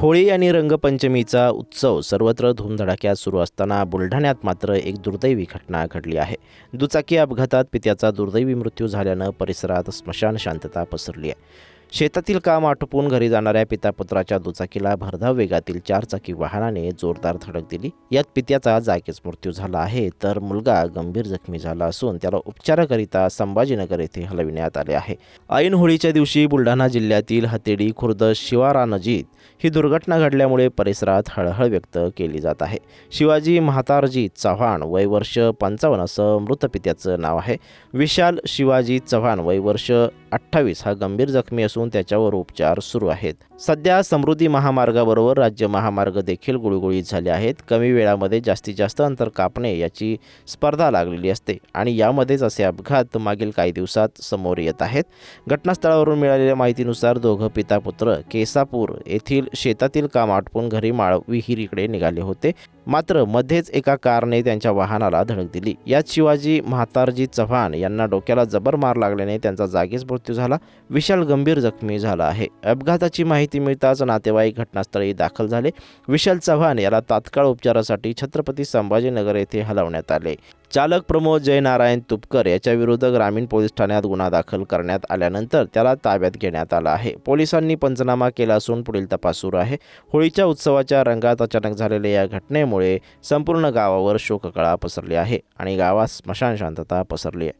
होळी आणि रंगपंचमीचा उत्सव सर्वत्र धूमधडाक्यात सुरू असताना बुलढाण्यात मात्र एक दुर्दैवी घटना घडली आहे। दुचाकी अपघातात पित्याचा दुर्दैवी मृत्यू झाल्यानं परिसरात स्मशान शांतता पसरली आहे। शेतातील काम आटोपून घरी जाणाऱ्या पितापुत्राच्या दुचाकीला भरधाव वेगातील चारचाकी वाहनाने जोरदार धडक दिली। यात पित्याचा जागीच मृत्यू झाला आहे, तर मुलगा गंभीर जखमी झाला असून त्याला उपचाराकरिता संभाजीनगर येथे हलविण्यात आले आहे। ऐन होळीच्या दिवशी बुलढाणा जिल्ह्यातील हतेडी खुर्द शिवारानजीक ही दुर्घटना घडल्यामुळे परिसरात हळहळ व्यक्त केली जात आहे। शिवाजी म्हातारजी चव्हाण वय वर्ष 55 असं मृत पित्याचं नाव आहे। विशाल शिवाजी चव्हाण वय वर्ष 28 हा गंभीर जखमी असून त्याच्यावर उपचार सुरू आहेत। सध्या समृद्धी महामार्गाबरोबर राज्य महामार्ग देखील गुळगुळीत झाले आहेत। कमी वेळामध्ये जास्तीत जास्त अंतर कापणे याची स्पर्धा लागलेली असते आणि यामध्येच असे अपघात मागील काही दिवसात समोर येत आहेत। घटनास्थळावरून मिळालेल्या माहितीनुसार दोघं पिता पुत्र केसापूर येथील शेतातील काम आटपून घरी विहिरीकडे निघाले होते, मात्र मध्येच एका कारने त्यांच्या वाहनाला धडक दिली। यात शिवाजी म्हातारजी चव्हाण यांना डोक्याला जबर मार लागल्याने त्यांचा जागीच मृत्यू झाला। विशाल गंभीर जखमी झाला आहे। अपघाताची माहिती मिळताच नातेवाईक घटनास्थळी दाखल झाले। विशाल चव्हाण याला तात्काळ उपचारासाठी छत्रपती संभाजीनगर येथे हलवण्यात आले। चालक प्रमोद जयनारायण तुपकर याच्या विरुद्ध ग्रामीण पोलीस ठाण्यात गुन्हा दाखल करण्यात आल्यानंतर त्याला ताब्यात घेण्यात आला आहे। पोलिसांनी पंचनामा केला असून पुढील तपास सुरू आहे। होळीच्या उत्सवाच्या रंगात अचानक झालेल्या या घटनेमुळे संपूर्ण गावावर शोककळा पसरली आहे आणि गावात स्मशान शांतता पसरली आहे।